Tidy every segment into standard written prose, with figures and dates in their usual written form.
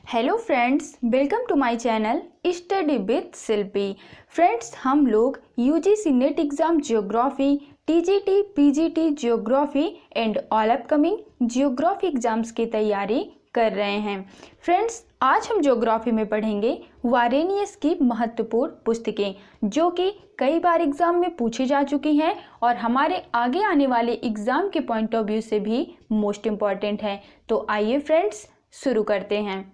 Hello friends, welcome to my channel study with Shilpi. Friends, हम लोग UGC NET exam geography, TGT, PGT geography and all upcoming geography exams की तैयारी कर रहे हैं। फ्रेंड्स, आज हम ज्योग्राफी में पढ़ेंगे वारेनियस की महत्वपूर्ण पुस्तकें जो कि कई बार एग्ज़ाम में पूछी जा चुकी हैं और हमारे आगे आने वाले एग्ज़ाम के पॉइंट ऑफ व्यू से भी मोस्ट इम्पॉर्टेंट है। तो आइए फ्रेंड्स, शुरू करते हैं।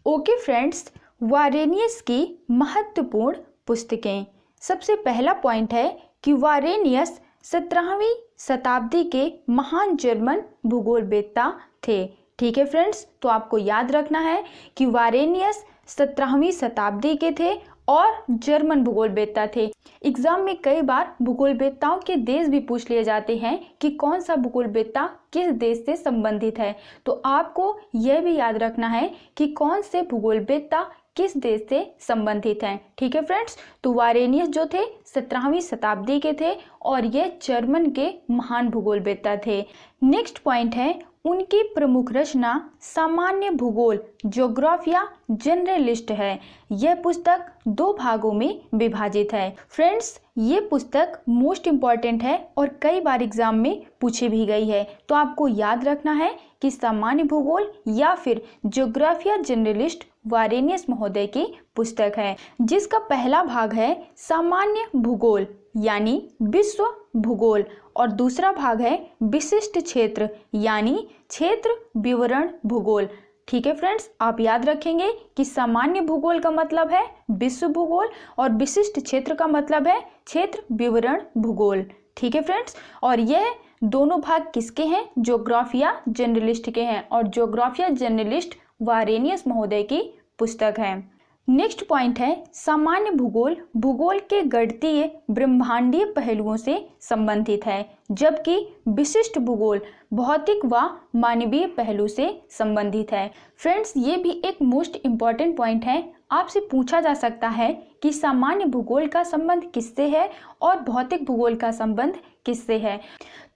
ओके फ्रेंड्स, वारेनियस की महत्वपूर्ण पुस्तकें। सबसे पहला पॉइंट है कि वारेनियस 17वीं शताब्दी के महान जर्मन भूगोलवेत्ता थे। ठीक है फ्रेंड्स, तो आपको याद रखना है कि वारेनियस 17वीं शताब्दी के थे और जर्मन भूगोलवेत्ता थे। एग्जाम में कई बार भूगोलवेत्ताओं के देश भी पूछ लिए जाते हैं कि कौन सा भूगोलवेत्ता किस देश से संबंधित है। तो आपको यह भी याद रखना है कि कौन से भूगोलवेत्ता किस देश से संबंधित हैं। ठीक है फ्रेंड्स, तो वारेनियस जो थे 17वीं शताब्दी के थे और ये जर्मन के महान भूगोलवेत्ता थे। नेक्स्ट पॉइंट है, उनकी प्रमुख रचना सामान्य भूगोल ज्योग्राफिया जनरलिस्ट है। यह पुस्तक 2 भागों में विभाजित है। फ्रेंड्स, ये पुस्तक मोस्ट इम्पॉर्टेंट है और कई बार एग्जाम में पूछी भी गई है। तो आपको याद रखना है कि सामान्य भूगोल या फिर ज्योग्राफिया जनरलिस्ट वारेनियस महोदय की पुस्तक है, जिसका पहला भाग है सामान्य भूगोल यानी विश्व भूगोल और दूसरा भाग है विशिष्ट क्षेत्र यानी क्षेत्र विवरण भूगोल। ठीक है फ्रेंड्स, आप याद रखेंगे कि सामान्य भूगोल का मतलब है विश्व भूगोल और विशिष्ट क्षेत्र का मतलब है क्षेत्र विवरण भूगोल। ठीक है फ्रेंड्स, और यह दोनों भाग किसके हैं? ज्योग्राफिया जर्नलिस्ट के हैं और ज्योग्राफिया जर्नलिस्ट वारेनियस महोदय की पुस्तक है। नेक्स्ट पॉइंट है, सामान्य भूगोल भूगोल के गणितीय ब्रह्मांडीय पहलुओं से संबंधित है, जबकि विशिष्ट भूगोल भौतिक व मानवीय पहलू से संबंधित है। फ्रेंड्स, ये भी एक मोस्ट इम्पॉर्टेंट पॉइंट है। आपसे पूछा जा सकता है कि सामान्य भूगोल का संबंध किससे है और भौतिक भूगोल का संबंध किससे है।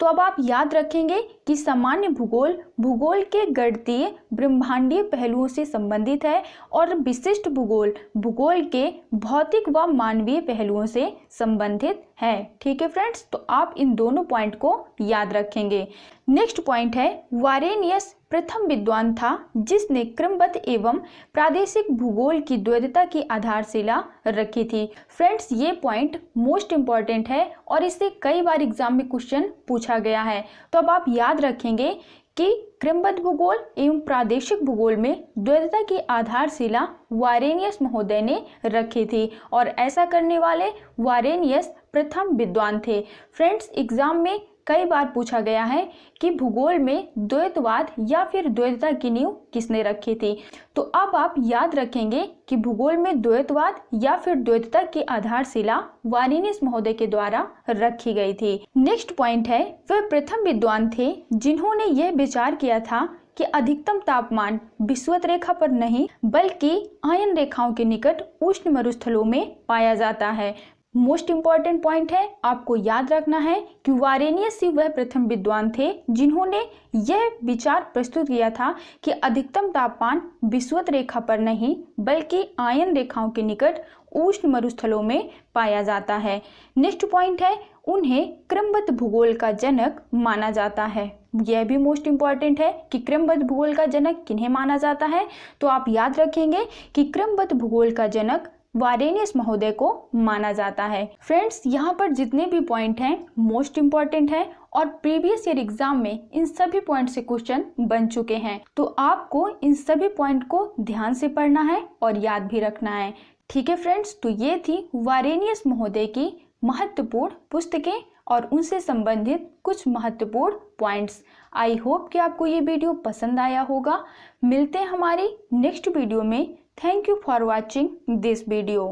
तो अब आप याद रखेंगे कि सामान्य भूगोल भूगोल के गणितीय ब्रह्मांडीय पहलुओं से संबंधित है और विशिष्ट भूगोल भूगोल के भौतिक व मानवीय पहलुओं से संबंधित है। ठीक है फ्रेंड्स, तो आप इन दोनों पॉइंट को याद रखेंगे। नेक्स्ट पॉइंट है, वारेनियस प्रथम विद्वान था जिसने क्रमबद्ध एवं प्रादेशिक भूगोल की द्वैतता की आधारशिला रखी थी। फ्रेंड्स, ये पॉइंट मोस्ट इम्पॉर्टेंट है और इससे कई बार एग्जाम में क्वेश्चन पूछा गया है। तो अब आप याद रखेंगे कि क्रमबद्ध भूगोल एवं प्रादेशिक भूगोल में द्वैतता की आधारशिला वारेनियस महोदय ने रखी थी और ऐसा करने वाले वारेनियस प्रथम विद्वान थे। फ्रेंड्स, एग्जाम में कई बार पूछा गया है कि भूगोल में द्वैतवाद या फिर द्वैतता की नींव किसने रखी थी। तो अब आप याद रखेंगे कि भूगोल में द्वैतवाद या फिर द्वैतता की आधारशिला वारेनियस महोदय के द्वारा रखी गई थी। नेक्स्ट पॉइंट है, वह प्रथम विद्वान थे जिन्होंने यह विचार किया था कि अधिकतम तापमान विषुवत रेखा पर नहीं बल्कि आयन रेखाओं के निकट उष्ण मरुस्थलों में पाया जाता है। मोस्ट इम्पॉर्टेंट पॉइंट है, आपको याद रखना है कि वारेनियस ही वह प्रथम विद्वान थे जिन्होंने यह विचार प्रस्तुत किया था कि अधिकतम तापमान विषुवत रेखा पर नहीं बल्कि आयन रेखाओं के निकट उष्ण मरुस्थलों में पाया जाता है। नेक्स्ट पॉइंट है, उन्हें क्रमबद्ध भूगोल का जनक माना जाता है। यह भी मोस्ट इम्पॉर्टेंट है कि क्रमबद्ध भूगोल का जनक किन्हें माना जाता है। तो आप याद रखेंगे कि क्रमबद्ध भूगोल का जनक वारेनियस महोदय को माना जाता है। फ्रेंड्स, यहाँ पर जितने भी पॉइंट हैं मोस्ट इम्पॉर्टेंट है और प्रीवियस ईयर एग्जाम में इन सभी पॉइंट से क्वेश्चन बन चुके हैं। तो आपको इन सभी पॉइंट को ध्यान से पढ़ना है और याद भी रखना है। ठीक है फ्रेंड्स, तो ये थी वारेनियस महोदय की महत्वपूर्ण पुस्तकें और उनसे संबंधित कुछ महत्वपूर्ण पॉइंट्स। आई होप कि आपको ये वीडियो पसंद आया होगा। मिलते हैं हमारी नेक्स्ट वीडियो में। Thank you for watching this video.